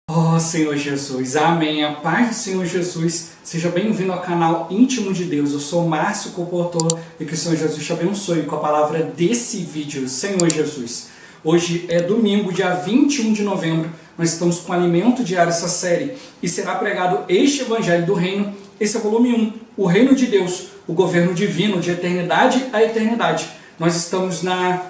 Ó Senhor Jesus, amém. A paz do Senhor Jesus, seja bem-vindo ao canal Íntimo de Deus. Eu sou Márcio Comportor e que o Senhor Jesus te abençoe com a palavra desse vídeo. Senhor Jesus, hoje é domingo, dia 21 de novembro, nós estamos com Alimento Diário, essa série, e será pregado este Evangelho do Reino. Esse é o volume 1, o Reino de Deus, o governo divino de eternidade a eternidade. Nós estamos na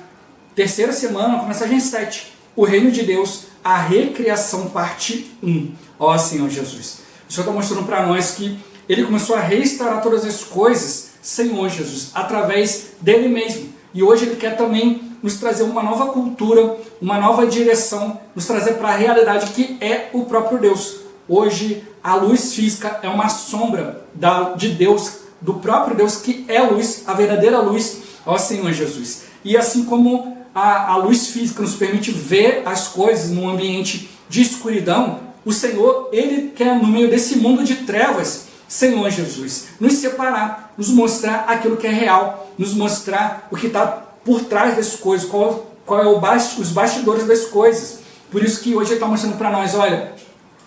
terceira semana, com a mensagem 7, o Reino de Deus, a recriação, parte 1. Ó Senhor Jesus, o Senhor está mostrando para nós que Ele começou a restaurar todas as coisas, Senhor Jesus, através dEle mesmo. E hoje Ele quer também nos trazer uma nova cultura, uma nova direção, nos trazer para a realidade que é o próprio Deus. Hoje a luz física é uma sombra de Deus, do próprio Deus que é luz, a verdadeira luz, ó Senhor Jesus. E assim como a luz física nos permite ver as coisas num ambiente de escuridão, o Senhor, Ele quer, no meio desse mundo de trevas, Senhor Jesus, nos separar, nos mostrar aquilo que é real, nos mostrar o que está por trás das coisas, qual é os bastidores das coisas. Por isso que hoje Ele está mostrando para nós, olha,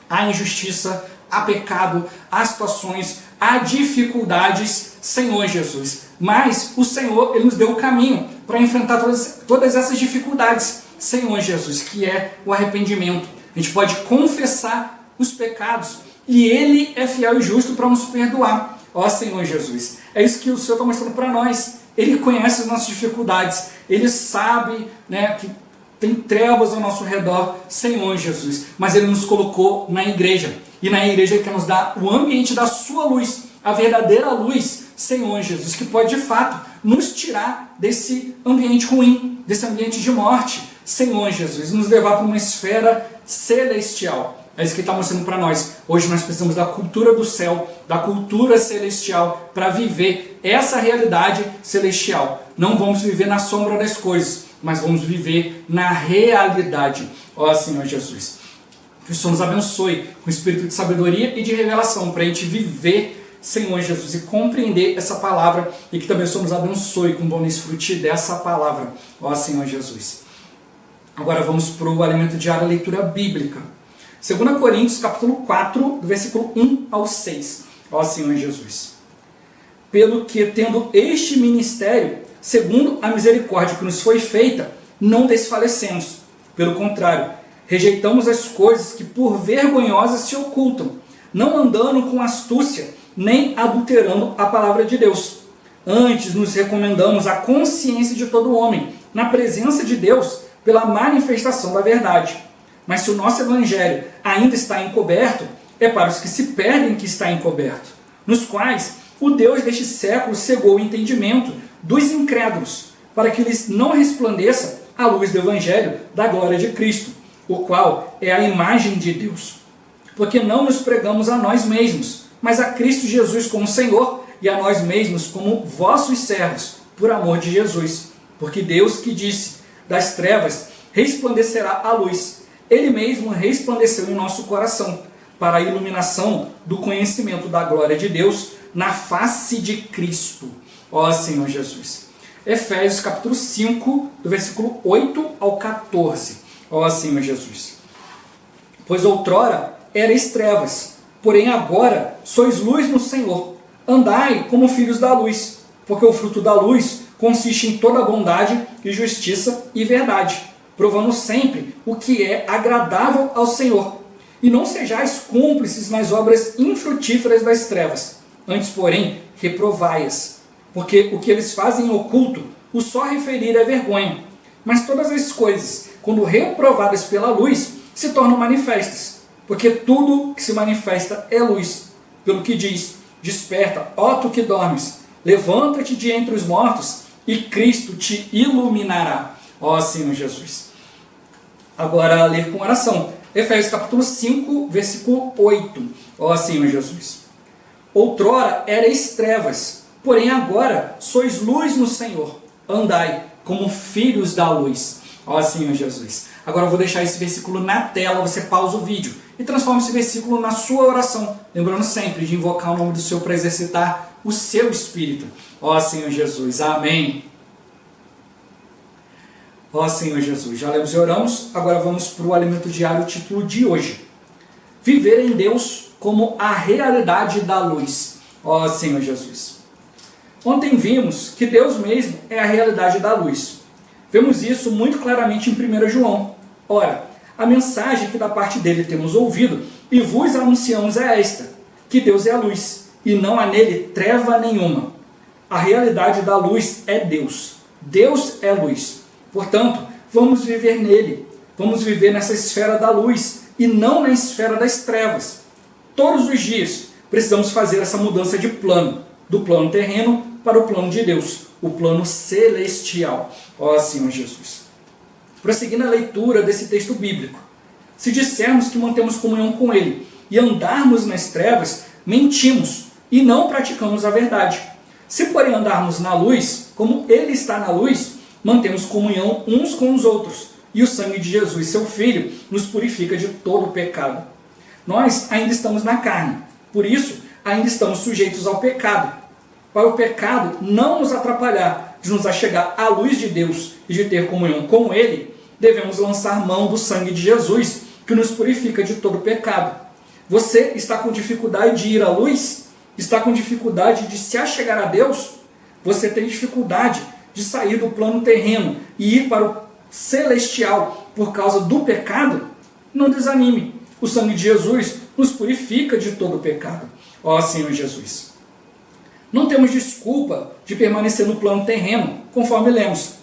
há injustiça, há pecado, há situações, há dificuldades, Senhor Jesus. Mas o Senhor, Ele nos deu o caminho para enfrentar todas essas dificuldades, Senhor Jesus, que é o arrependimento. A gente pode confessar os pecados e Ele é fiel e justo para nos perdoar. Ó Senhor Jesus, é isso que o Senhor está mostrando para nós. Ele conhece as nossas dificuldades, Ele sabe, que tem trevas ao nosso redor, Senhor Jesus, mas Ele nos colocou na igreja, e na igreja Ele quer nos dar o ambiente da sua luz, a verdadeira luz, Senhor Jesus, que pode de fato nos tirar desse ambiente ruim, desse ambiente de morte, Senhor Jesus, nos levar para uma esfera celestial. É isso que Ele está mostrando para nós. Hoje nós precisamos da cultura do céu, da cultura celestial, para viver essa realidade celestial. Não vamos viver na sombra das coisas, mas vamos viver na realidade. Ó Senhor Jesus, que o Senhor nos abençoe com o espírito de sabedoria e de revelação, para a gente viver, Senhor Jesus, e compreender essa palavra, e que também o Senhor nos abençoe com o bom desfrute dessa palavra. Ó Senhor Jesus. Agora vamos para o alimento diário, a leitura bíblica. 2 Coríntios, capítulo 4, do versículo 1 ao 6. Ó Senhor Jesus. Pelo que, tendo este ministério, segundo a misericórdia que nos foi feita, não desfalecemos. Pelo contrário, rejeitamos as coisas que por vergonhosas se ocultam, não andando com astúcia, nem adulterando a palavra de Deus. Antes nos recomendamos a consciência de todo homem, na presença de Deus, pela manifestação da verdade. Mas se o nosso evangelho ainda está encoberto, é para os que se perdem que está encoberto, nos quais o Deus deste século cegou o entendimento dos incrédulos, para que lhes não resplandeça a luz do evangelho da glória de Cristo, o qual é a imagem de Deus. Porque não nos pregamos a nós mesmos, mas a Cristo Jesus como Senhor, e a nós mesmos como vossos servos, por amor de Jesus. Porque Deus, que disse, das trevas resplandecerá a luz, Ele mesmo resplandeceu em nosso coração, para a iluminação do conhecimento da glória de Deus na face de Cristo. Ó Senhor Jesus. Efésios capítulo 5, do versículo 8 ao 14. Ó Senhor Jesus. Pois outrora erais trevas, porém agora sois luz no Senhor. Andai como filhos da luz, porque o fruto da luz consiste em toda bondade e justiça e verdade, provando sempre o que é agradável ao Senhor. E não sejais cúmplices nas obras infrutíferas das trevas, antes, porém, reprovai-as. Porque o que eles fazem em oculto, o só referir é vergonha. Mas todas as coisas, quando reprovadas pela luz, se tornam manifestas. Porque tudo que se manifesta é luz. Pelo que diz, desperta, ó tu que dormes, levanta-te de entre os mortos, e Cristo te iluminará. Ó Senhor Jesus. Agora, ler com oração. Efésios capítulo 5, versículo 8. Ó Senhor Jesus. Outrora erais trevas, porém agora sois luz no Senhor. Andai como filhos da luz. Ó Senhor Jesus. Agora eu vou deixar esse versículo na tela, você pausa o vídeo e transforma esse versículo na sua oração. Lembrando sempre de invocar o nome do Senhor para exercitar o seu espírito. Ó Senhor Jesus. Amém. Ó Senhor Jesus, já lemos e oramos, agora vamos para o alimento diário, o título de hoje. viver em Deus como a realidade da luz. Ó Senhor Jesus. Ontem vimos que Deus mesmo é a realidade da luz. Vemos isso muito claramente em 1 João. Ora, a mensagem que da parte dele temos ouvido e vos anunciamos é esta, que Deus é a luz, e não há nele treva nenhuma. A realidade da luz é Deus. Deus é luz. Portanto, vamos viver nele. Vamos viver nessa esfera da luz e não na esfera das trevas. Todos os dias precisamos fazer essa mudança de plano, do plano terreno para o plano de Deus, o plano celestial. Ó Senhor Jesus. Prosseguindo a leitura desse texto bíblico. Se dissermos que mantemos comunhão com Ele e andarmos nas trevas, mentimos e não praticamos a verdade. Se, porém, andarmos na luz, como Ele está na luz, mantemos comunhão uns com os outros, e o sangue de Jesus, seu Filho, nos purifica de todo o pecado. Nós ainda estamos na carne, por isso ainda estamos sujeitos ao pecado. Para o pecado não nos atrapalhar de nos achegar à luz de Deus e de ter comunhão com Ele, devemos lançar mão do sangue de Jesus, que nos purifica de todo o pecado. Você está com dificuldade de ir à luz? Está com dificuldade de se achegar a Deus? Você tem dificuldade de sair do plano terreno e ir para o celestial por causa do pecado? Não desanime. O sangue de Jesus nos purifica de todo o pecado. Ó Senhor Jesus. Não temos desculpa de permanecer no plano terreno, conforme lemos.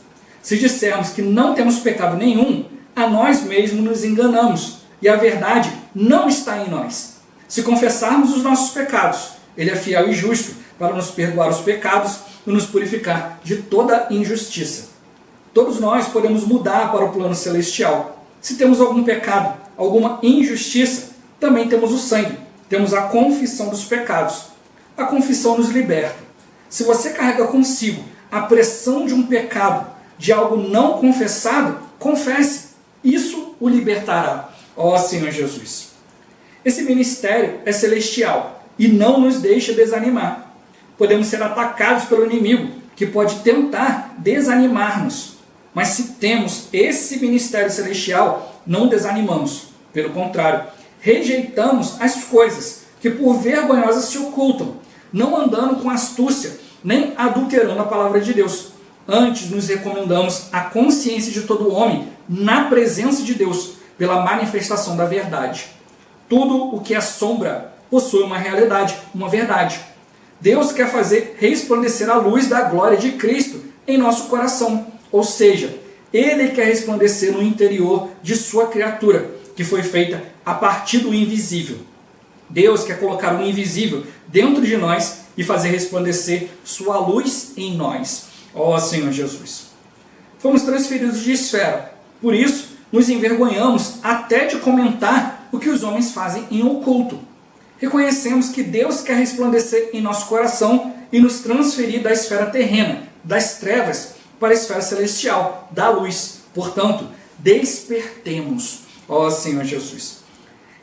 Se dissermos que não temos pecado nenhum, a nós mesmos nos enganamos, e a verdade não está em nós. Se confessarmos os nossos pecados, Ele é fiel e justo para nos perdoar os pecados e nos purificar de toda injustiça. Todos nós podemos mudar para o plano celestial. Se temos algum pecado, alguma injustiça, também temos o sangue, temos a confissão dos pecados. A confissão nos liberta. Se você carrega consigo a pressão de um pecado, de algo não confessado, confesse. Isso o libertará. Ó Senhor Jesus. Esse ministério é celestial e não nos deixa desanimar. Podemos ser atacados pelo inimigo, que pode tentar desanimar-nos. Mas se temos esse ministério celestial, não desanimamos. Pelo contrário, rejeitamos as coisas que por vergonhosas se ocultam, não andando com astúcia, nem adulterando a palavra de Deus. Antes nos recomendamos a consciência de todo homem na presença de Deus, pela manifestação da verdade. Tudo o que é sombra possui uma realidade, uma verdade. Deus quer fazer resplandecer a luz da glória de Cristo em nosso coração. Ou seja, Ele quer resplandecer no interior de sua criatura, que foi feita a partir do invisível. Deus quer colocar o invisível dentro de nós e fazer resplandecer sua luz em nós. Ó Senhor Jesus. Fomos transferidos de esfera. Por isso, nos envergonhamos até de comentar o que os homens fazem em oculto. Reconhecemos que Deus quer resplandecer em nosso coração e nos transferir da esfera terrena, das trevas, para a esfera celestial, da luz. Portanto, despertemos, ó Senhor Jesus.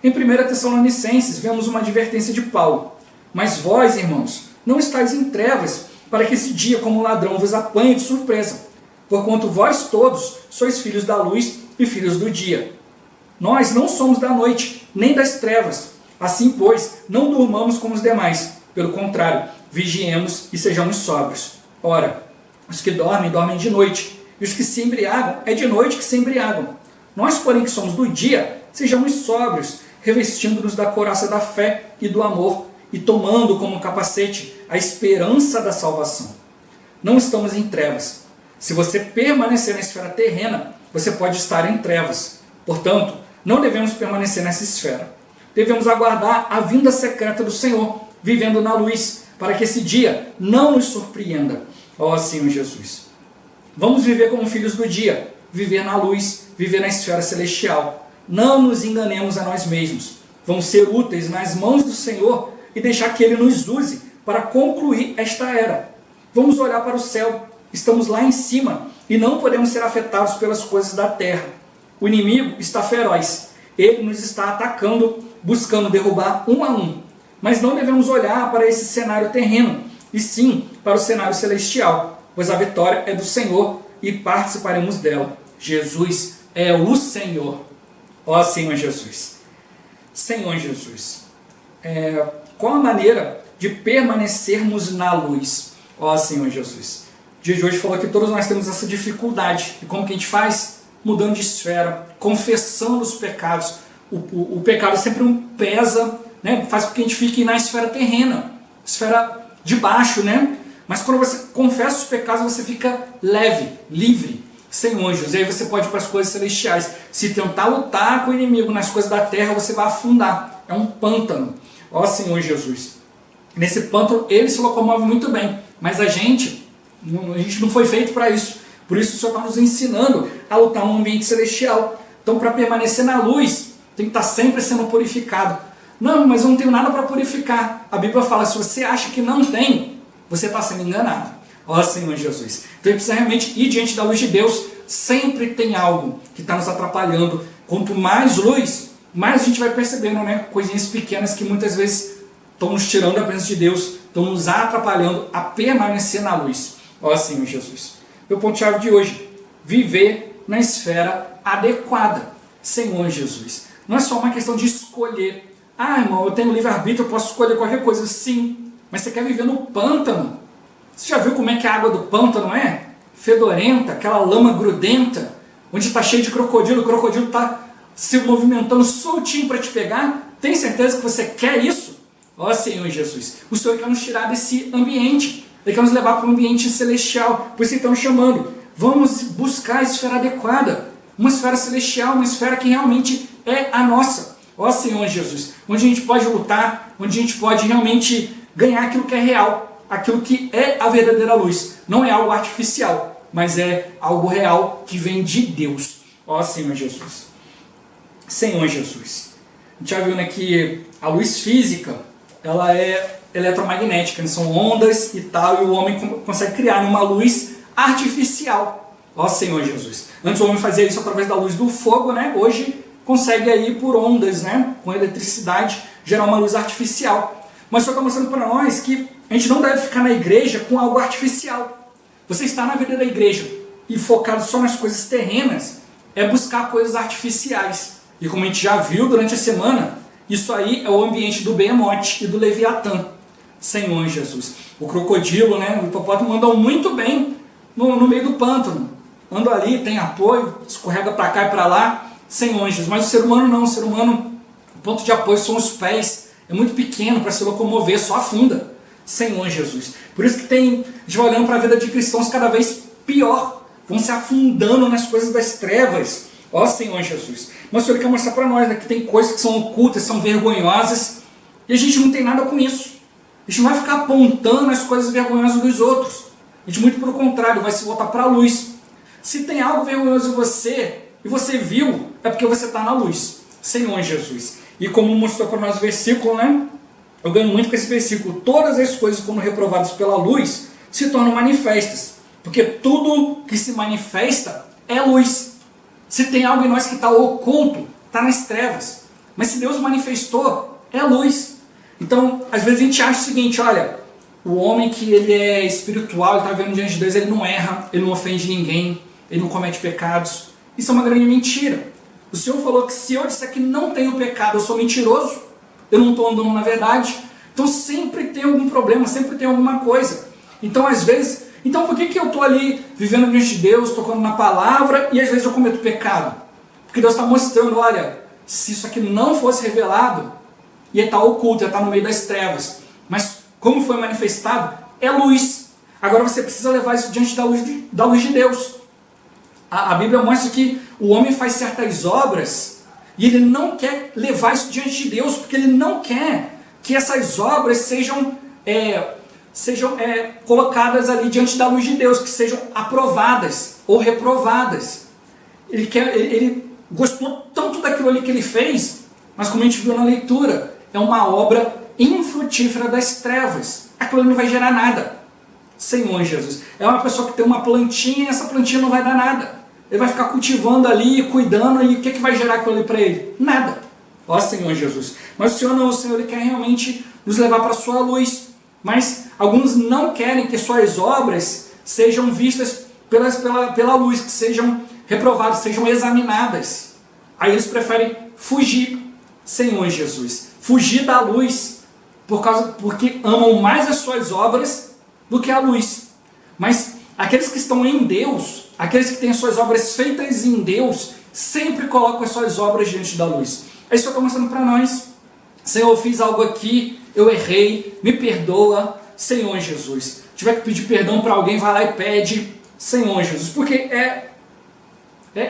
Em 1 Tessalonicenses, vemos uma advertência de Paulo. Mas vós, irmãos, não estáis em trevas, para que esse dia como ladrão vos apanhe de surpresa. Porquanto vós todos sois filhos da luz e filhos do dia. Nós não somos da noite, nem das trevas. Assim, pois, não durmamos como os demais. Pelo contrário, vigiemos e sejamos sóbrios. Ora, os que dormem, dormem de noite. E os que se embriagam, é de noite que se embriagam. Nós, porém, que somos do dia, sejamos sóbrios, revestindo-nos da couraça da fé e do amor, e tomando como capacete a esperança da salvação. Não estamos em trevas. Se você permanecer na esfera terrena, você pode estar em trevas. Portanto, não devemos permanecer nessa esfera. Devemos aguardar a vinda secreta do Senhor, vivendo na luz, para que esse dia não nos surpreenda. Ó Senhor Jesus. Vamos viver como filhos do dia, viver na luz, viver na esfera celestial. Não nos enganemos a nós mesmos. Vamos ser úteis nas mãos do Senhor e deixar que Ele nos use para concluir esta era. Vamos olhar para o céu. Estamos lá em cima e não podemos ser afetados pelas coisas da terra. O inimigo está feroz. Ele nos está atacando, buscando derrubar um a um. Mas não devemos olhar para esse cenário terreno, e sim para o cenário celestial, pois a vitória é do Senhor e participaremos dela. Jesus é o Senhor. Ó Senhor Jesus. Senhor Jesus, qual a maneira de permanecermos na luz? Ó Senhor Jesus, o dia de hoje falou que todos nós temos essa dificuldade. E como que a gente faz? Mudando de esfera, confessando os pecados. O pecado sempre pesa, né? Faz com que a gente fique na esfera terrena, esfera de baixo, né? Mas quando você confessa os pecados, você fica leve, livre, sem anjos. E aí você pode ir para as coisas celestiais. Se tentar lutar com o inimigo nas coisas da terra, você vai afundar. É um pântano. Ó Senhor Jesus. Nesse pântano ele se locomove muito bem. Mas a gente não foi feito para isso. Por isso o Senhor está nos ensinando a lutar num ambiente celestial. Então, para permanecer na luz, tem que estar sempre sendo purificado. Não, mas eu não tenho nada para purificar. A Bíblia fala, se você acha que não tem, você está sendo enganado. Ó Senhor Jesus. Então a gente precisa realmente ir diante da luz de Deus. Sempre tem algo que está nos atrapalhando. Quanto mais luz, mais a gente vai percebendo, né? Coisinhas pequenas que muitas vezes estão nos tirando da presença de Deus, estão nos atrapalhando a permanecer na luz. Ó Senhor Jesus. Meu ponto-chave de hoje, viver na esfera adequada. Senhor Jesus. Não é só uma questão de escolher. Ah, irmão, eu tenho livre-arbítrio, eu posso escolher qualquer coisa. Sim, mas você quer viver no pântano? Você já viu como é que a água do pântano é? Fedorenta, aquela lama grudenta, onde está cheio de crocodilo, o crocodilo está se movimentando soltinho para te pegar. Tem certeza que você quer isso? Ó Senhor Jesus, o Senhor quer nos tirar desse ambiente, Ele quer nos levar para um ambiente celestial. Por isso Ele está nos chamando, vamos buscar a esfera adequada, uma esfera celestial, uma esfera que realmente é a nossa. Ó Senhor Jesus, onde a gente pode lutar, onde a gente pode realmente ganhar aquilo que é real, aquilo que é a verdadeira luz. Não é algo artificial, mas é algo real que vem de Deus. Ó Senhor Jesus. Senhor Jesus. A gente já viu, né, que a luz física, ela é eletromagnética, né? São ondas e tal, e o homem consegue criar uma luz artificial. Ó Senhor Jesus. Antes o homem fazia isso através da luz do fogo, né? Hoje consegue aí por ondas, né? Com eletricidade, gerar uma luz artificial. Mas só está mostrando para nós que a gente não deve ficar na igreja com algo artificial. Você está na vida da igreja e focado só nas coisas terrenas, é buscar coisas artificiais. E como a gente já viu durante a semana, isso aí é o ambiente do Behemoth e do Leviatã. Senhor Jesus. O crocodilo, né, o hipopótamo andam muito bem no meio do pântano. Andam ali, tem apoio, escorrega para cá e para lá. Senhor Jesus. Mas o ser humano não. O ser humano, o ponto de apoio são os pés. É muito pequeno para se locomover, só afunda. Senhor Jesus. Por isso que a gente vai olhando para a vida de cristãos cada vez pior. Vão se afundando nas coisas das trevas. Ó Senhor Jesus. Mas o Senhor quer mostrar para nós, né, que tem coisas que são ocultas, são vergonhosas. E a gente não tem nada com isso. A gente não vai ficar apontando as coisas vergonhosas dos outros. A gente, muito pelo contrário, vai se voltar para a luz. Se tem algo vergonhoso em você, e você viu, é porque você está na luz. Senhor Jesus. E como mostrou para nós o versículo, né? Eu ganho muito com esse versículo. Todas as coisas, quando reprovadas pela luz, se tornam manifestas. Porque tudo que se manifesta é luz. Se tem algo em nós que está oculto, está nas trevas. Mas se Deus manifestou, é luz. Então, às vezes a gente acha o seguinte, olha, o homem que ele é espiritual, ele está vendo diante de Deus, ele não erra, ele não ofende ninguém, ele não comete pecados. Isso é uma grande mentira. O Senhor falou que se eu disser que não tenho pecado, eu sou mentiroso, eu não estou andando na verdade. Então sempre tem algum problema, sempre tem alguma coisa. Então às vezes, então por que eu estou ali vivendo diante de Deus, tocando na palavra e às vezes eu cometo pecado? Porque Deus está mostrando, olha, se isso aqui não fosse revelado, ia estar oculto, ia estar no meio das trevas. Mas como foi manifestado, é luz. Agora você precisa levar isso diante da luz de Deus. A Bíblia mostra que o homem faz certas obras e ele não quer levar isso diante de Deus, porque ele não quer que essas obras sejam colocadas ali diante da luz de Deus, que sejam aprovadas ou reprovadas. Ele gostou tanto daquilo ali que ele fez, mas como a gente viu na leitura, é uma obra infrutífera das trevas. Aquilo ali não vai gerar nada. Senhor Jesus. É uma pessoa que tem uma plantinha e essa plantinha não vai dar nada. Ele vai ficar cultivando ali, cuidando, e o que vai gerar aquilo ali para ele? Nada. Ó Senhor Jesus. Mas o Senhor não, o Senhor ele quer realmente nos levar para a sua luz. Mas alguns não querem que suas obras sejam vistas pela luz, que sejam reprovadas, sejam examinadas. Aí eles preferem fugir. Senhor Jesus. Fugir da luz porque amam mais as suas obras do que a luz. Mas aqueles que estão em Deus, aqueles que têm as suas obras feitas em Deus, sempre colocam as suas obras diante da luz. É isso que eu estou mostrando para nós. Senhor, eu fiz algo aqui, eu errei, me perdoa, Senhor Jesus. Se tiver que pedir perdão para alguém, vai lá e pede, Senhor Jesus. Porque é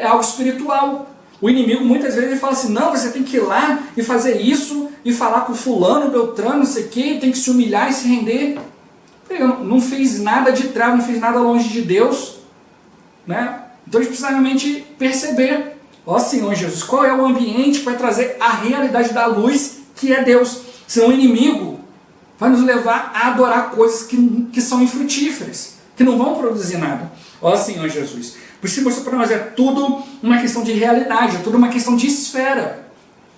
algo espiritual. O inimigo muitas vezes ele fala assim, não, você tem que ir lá e fazer isso, e falar com fulano, beltrano, não sei o quê, tem que se humilhar e se render. Eu não fiz nada de trave, não fiz nada longe de Deus, né? Então a gente precisa realmente perceber, ó Senhor Jesus, qual é o ambiente que vai trazer a realidade da luz, que é Deus. Senão o inimigo vai nos levar a adorar coisas que são infrutíferas, que não vão produzir nada. Ó Senhor Jesus. Por isso que mostrou para nós, é tudo uma questão de realidade, é tudo uma questão de esfera.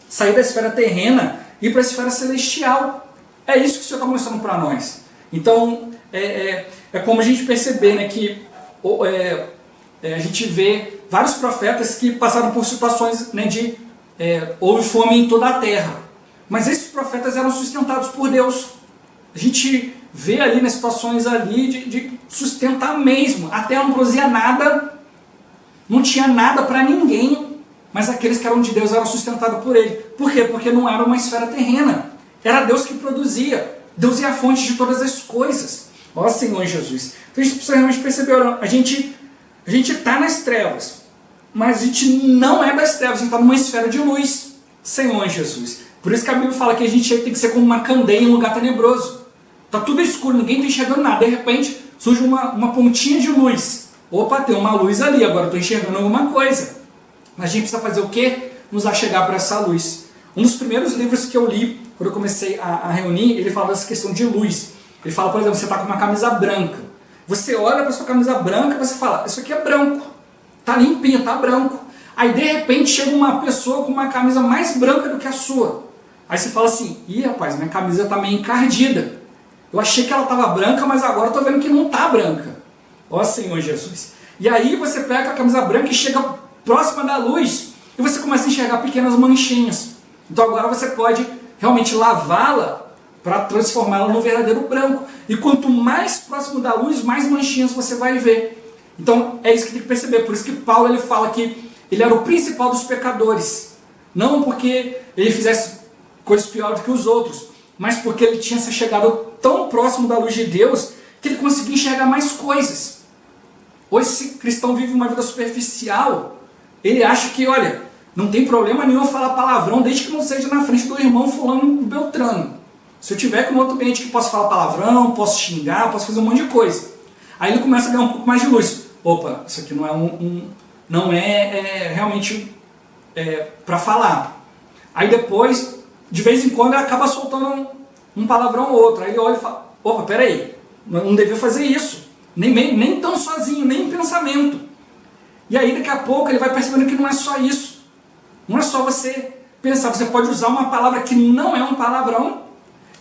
Sair da esfera terrena e ir para a esfera celestial. É isso que o Senhor está mostrando para nós. Então, é como a gente perceber, né, que a gente vê vários profetas que passaram por situações, né, houve fome em toda a terra. Mas esses profetas eram sustentados por Deus. A gente vê ali nas situações ali de sustentar mesmo. A terra não produzia nada, não tinha nada para ninguém, mas aqueles que eram de Deus eram sustentados por Ele. Por quê? Porque não era uma esfera terrena. Era Deus que produzia. Deus é a fonte de todas as coisas. Ó Senhor Jesus. Então a gente precisa realmente perceber, a gente está nas trevas, mas a gente não é das trevas, a gente está numa esfera de luz. Senhor Jesus. Por isso que a Bíblia fala que a gente tem que ser como uma candeia em um lugar tenebroso. Está tudo escuro, ninguém está enxergando nada. De repente surge uma pontinha de luz. Opa, tem uma luz ali, agora estou enxergando alguma coisa. Mas a gente precisa fazer o quê? Nos achegar para essa luz. Um dos primeiros livros que eu li, quando eu comecei a reunir, ele fala dessa questão de luz. Ele fala, por exemplo, você está com uma camisa branca. Você olha para sua camisa branca e você fala, isso aqui é branco. Está limpinho, está branco. Aí de repente chega uma pessoa com uma camisa mais branca do que a sua. Aí você fala assim, ih rapaz, minha camisa está meio encardida. Eu achei que ela estava branca, mas agora estou vendo que não está branca. Ó Senhor Jesus. E aí você pega a camisa branca e chega próxima da luz e você começa a enxergar pequenas manchinhas. Então agora você pode realmente lavá-la para transformá-la no verdadeiro branco. E quanto mais próximo da luz, mais manchinhas você vai ver. Então é isso que tem que perceber. Por isso que Paulo ele fala que ele era o principal dos pecadores. Não porque ele fizesse coisas piores do que os outros, mas porque ele tinha se chegado tão próximo da luz de Deus que ele conseguia enxergar mais coisas. Hoje esse cristão vive uma vida superficial. Ele acha que, olha, não tem problema nenhum eu falar palavrão desde que não seja na frente do irmão fulano beltrano. Se eu tiver com um outro ambiente que posso falar palavrão, posso xingar, posso fazer um monte de coisa. Aí ele começa a ganhar um pouco mais de luz. Opa, isso aqui não é realmente para falar. Aí depois, de vez em quando, ele acaba soltando um palavrão ou outro. Aí ele olha e fala, opa, peraí, não devia fazer isso. Nem tão sozinho, nem em pensamento. E aí daqui a pouco ele vai percebendo que não é só isso. Não é só você pensar, você pode usar uma palavra que não é um palavrão,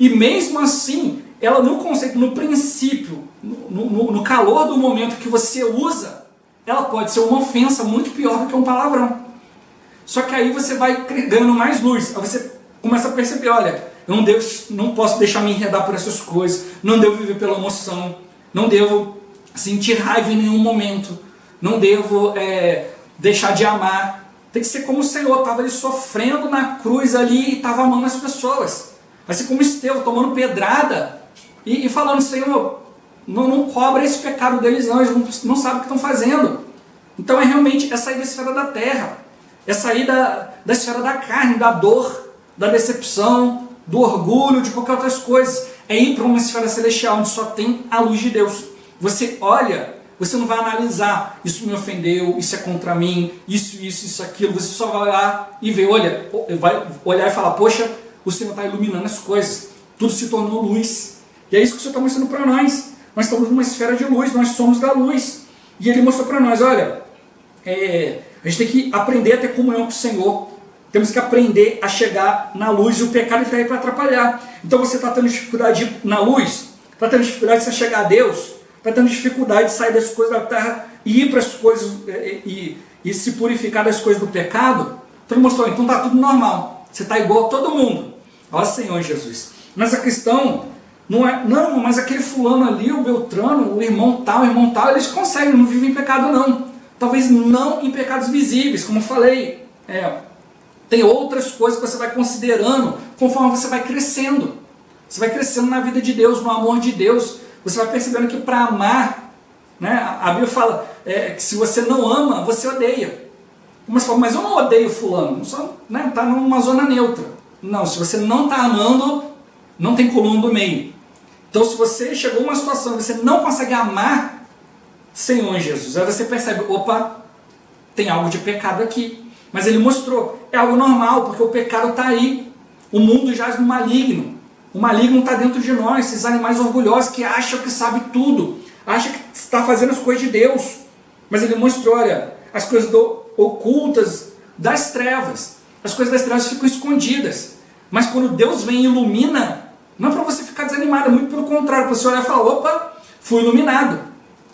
e mesmo assim, ela no conceito, no princípio, no calor do momento que você usa, ela pode ser uma ofensa muito pior do que um palavrão. Só que aí você vai ganhando mais luz, aí você começa a perceber, olha, eu não posso deixar me enredar por essas coisas, não devo viver pela emoção, não devo sentir raiva em nenhum momento, não devo deixar de amar. Tem que ser como o Senhor estava ali sofrendo na cruz ali e estava amando as pessoas. Vai ser como Estevão, tomando pedrada e falando, Senhor, não cobra esse pecado deles não, eles não sabem o que estão fazendo. Então é sair da esfera da terra, é sair da esfera da carne, da dor, da decepção, do orgulho, de qualquer outras coisas. É ir para uma esfera celestial, onde só tem a luz de Deus. Você olha, você não vai analisar, isso me ofendeu, isso é contra mim, isso, aquilo. Você só vai olhar e ver, vai olhar e falar, poxa, o Senhor está iluminando as coisas, tudo se tornou luz. E é isso que o Senhor está mostrando para nós. Nós estamos numa esfera de luz, nós somos da luz. E Ele mostrou para nós, olha, a gente tem que aprender a ter comunhão com o Senhor. Temos que aprender a chegar na luz, e o pecado está aí para atrapalhar. Então você está tendo dificuldade de ir na luz, está tendo dificuldade de você chegar a Deus, está tendo dificuldade de sair das coisas da terra e ir para as coisas e se purificar das coisas do pecado. Então Ele mostrou, então está tudo normal. Você está igual a todo mundo. Ó Senhor Jesus. Mas a questão não é, não, mas aquele fulano ali, o Beltrano, o irmão tal, eles conseguem, não vivem em pecado não. Talvez não em pecados visíveis, como eu falei. Tem outras coisas que você vai considerando conforme você vai crescendo. Você vai crescendo na vida de Deus, no amor de Deus. Você vai percebendo que para amar, né, a Bíblia fala que se você não ama, você odeia. Mas fala, mas eu não odeio fulano, só está numa zona neutra. Não, se você não está amando, não tem coluna do meio. Então se você chegou a uma situação que você não consegue amar Senhor Jesus, aí você percebe, opa, tem algo de pecado aqui. Mas ele mostrou, é algo normal, porque o pecado está aí. O mundo jaz no maligno. O maligno está dentro de nós, esses animais orgulhosos que acham que sabe tudo, acham que está fazendo as coisas de Deus. Mas ele mostrou, olha, as coisas ocultas das trevas. As coisas das trevas ficam escondidas. Mas quando Deus vem e ilumina, não é para você ficar desanimado, é muito pelo contrário, para você olhar e falar, opa, fui iluminado.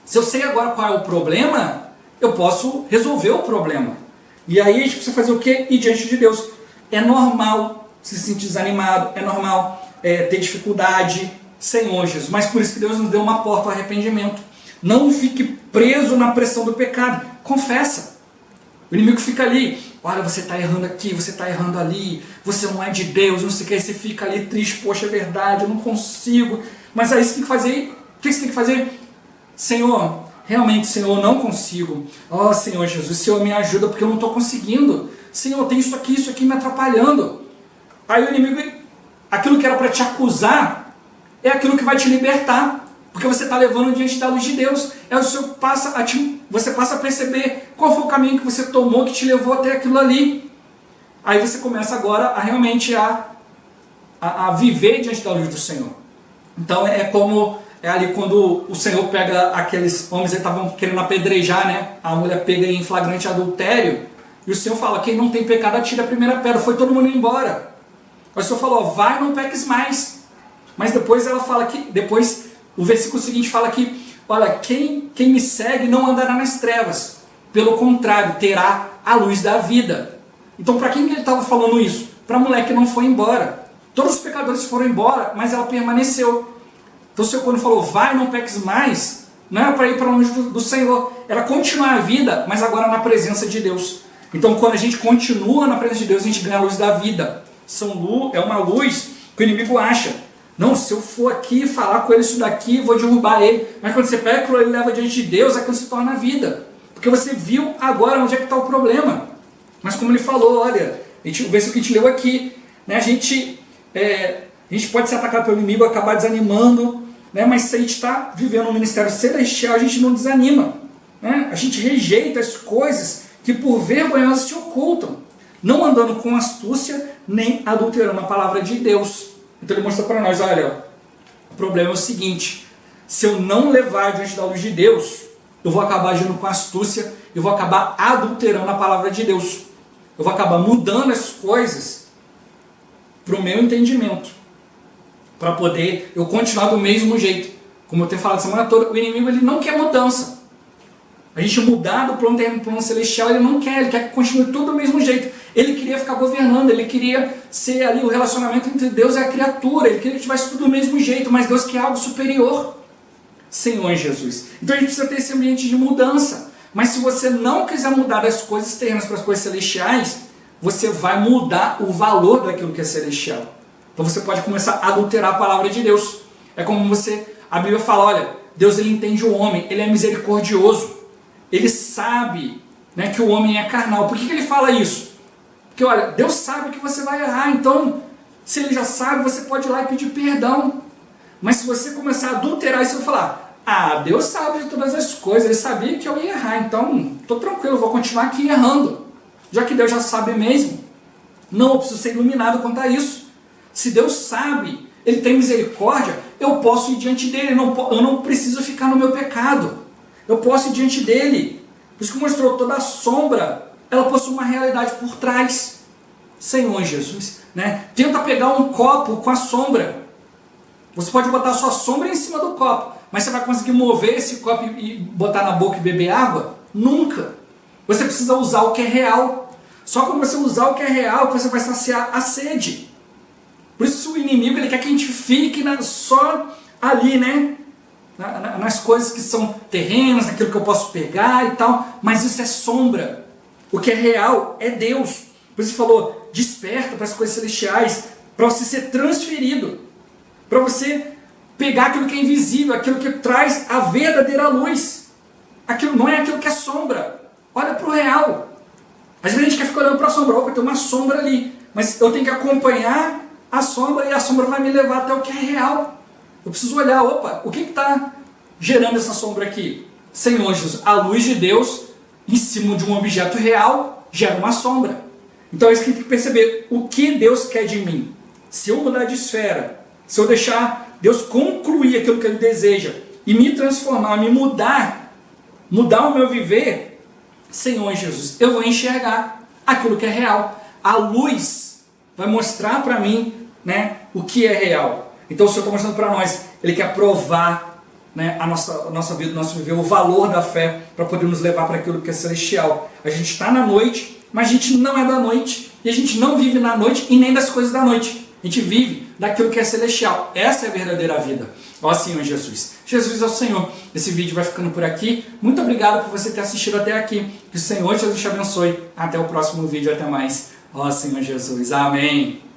Se eu sei agora qual é o problema, eu posso resolver o problema. E aí a gente precisa fazer o quê? Ir diante de Deus. É normal se sentir desanimado, é normal ter dificuldade, Senhor Jesus. Mas por isso que Deus nos deu uma porta ao arrependimento. Não fique preso na pressão do pecado. Confessa. O inimigo fica ali. Olha, você está errando aqui, você está errando ali. Você não é de Deus, não sei o que. Aí você fica ali triste. Poxa, é verdade, eu não consigo. Mas aí você tem que fazer. O que você tem que fazer? Senhor, realmente, Senhor, eu não consigo. Ó, Senhor Jesus, Senhor, me ajuda porque eu não estou conseguindo. Senhor, tem isso aqui me atrapalhando. Aí o inimigo, aquilo que era para te acusar, é aquilo que vai te libertar. Porque você está levando diante da luz de Deus. Você passa a perceber qual foi o caminho que você tomou que te levou até aquilo ali. Aí você começa agora a realmente a viver diante da luz do Senhor. Então é ali quando o Senhor pega aqueles homens que estavam querendo apedrejar, né? A mulher pega em flagrante adultério. E o Senhor fala, quem não tem pecado atira a primeira pedra. Foi todo mundo embora. Aí o Senhor falou, vai, não peques mais. Mas depois ela fala que, o versículo seguinte fala que, olha, quem me segue não andará nas trevas. Pelo contrário, terá a luz da vida. Então para quem ele estava falando isso? Para a mulher que não foi embora. Todos os pecadores foram embora, mas ela permaneceu. Então o Senhor quando falou, vai, não peques mais, não era para ir para longe do Senhor. Era continuar a vida, mas agora na presença de Deus. Então quando a gente continua na presença de Deus, a gente ganha a luz da vida. É uma luz que o inimigo acha. Não, se eu for aqui falar com ele isso daqui, vou derrubar ele. Mas quando você pega aquilo, ele leva diante de Deus, aquilo se torna vida. Porque você viu agora onde é que está o problema. Mas como ele falou, olha, o versículo que a gente leu aqui, né, a gente pode ser atacado pelo inimigo, acabar desanimando, né, mas se a gente está vivendo um ministério celestial, a gente não desanima. Né? A gente rejeita as coisas que por vergonhosas se ocultam, não andando com astúcia, nem adulterando a palavra de Deus. Então ele mostrou para nós, olha, o problema é o seguinte, se eu não levar diante da luz de Deus, eu vou acabar agindo com astúcia, eu vou acabar adulterando a palavra de Deus. Eu vou acabar mudando as coisas para o meu entendimento, para poder eu continuar do mesmo jeito. Como eu tenho falado a semana toda, o inimigo ele não quer mudança. A gente mudar do plano terreno para o plano celestial, ele não quer, ele quer que continue tudo do mesmo jeito. Ele queria ficar governando, ele queria ser ali o relacionamento entre Deus e a criatura, ele queria que tivesse tudo do mesmo jeito, mas Deus quer algo superior. Senhor Jesus. Então a gente precisa ter esse ambiente de mudança. Mas se você não quiser mudar das coisas terrenas para as coisas celestiais, você vai mudar o valor daquilo que é celestial. Então você pode começar a adulterar a palavra de Deus. É como a Bíblia fala, olha, Deus ele entende o homem, ele é misericordioso. Ele sabe, né, que o homem é carnal. Por que ele fala isso? Porque olha, Deus sabe que você vai errar, então se ele já sabe, você pode ir lá e pedir perdão. Mas se você começar a adulterar isso, você vai falar, Deus sabe de todas as coisas, ele sabia que eu ia errar, então estou tranquilo, vou continuar aqui errando. Já que Deus já sabe mesmo. Não, eu preciso ser iluminado quanto a isso. Se Deus sabe, ele tem misericórdia, eu posso ir diante dele, eu não preciso ficar no meu pecado. Eu posso ir diante dele. Por isso que mostrou toda a sombra, ela possui uma realidade por trás. Senhor Jesus, né? Tenta pegar um copo com a sombra. Você pode botar a sua sombra em cima do copo, mas você vai conseguir mover esse copo e botar na boca e beber água? Nunca. Você precisa usar o que é real. Só quando você usar o que é real que você vai saciar a sede. Por isso o inimigo ele quer que a gente fique só ali, né? Nas coisas que são terrenas, naquilo que eu posso pegar e tal. Mas isso é sombra. O que é real é Deus. Por isso ele falou, desperta para as coisas celestiais, para você ser transferido. Para você pegar aquilo que é invisível, aquilo que traz a verdadeira luz. Aquilo não é aquilo que é sombra. Olha para o real. Às vezes a gente quer ficar olhando para a sombra. Opa, tem uma sombra ali. Mas eu tenho que acompanhar a sombra e a sombra vai me levar até o que é real. Eu preciso olhar, opa, o que está gerando essa sombra aqui? Senhor Jesus, a luz de Deus em cima de um objeto real gera uma sombra. Então é isso que a gente tem que perceber. O que Deus quer de mim? Se eu mudar de esfera, se eu deixar Deus concluir aquilo que Ele deseja e me transformar, me mudar o meu viver, Senhor Jesus, eu vou enxergar aquilo que é real. A luz vai mostrar para mim, né, o que é real. Então o Senhor está mostrando para nós, Ele quer provar, né, a nossa vida, o nosso viver, o valor da fé, para poder nos levar para aquilo que é celestial. A gente está na noite, mas a gente não é da noite, e a gente não vive na noite e nem das coisas da noite. A gente vive daquilo que é celestial. Essa é a verdadeira vida. Ó Senhor Jesus. Jesus é o Senhor. Esse vídeo vai ficando por aqui. Muito obrigado por você ter assistido até aqui. Que o Senhor Jesus te abençoe. Até o próximo vídeo. Até mais. Ó Senhor Jesus. Amém.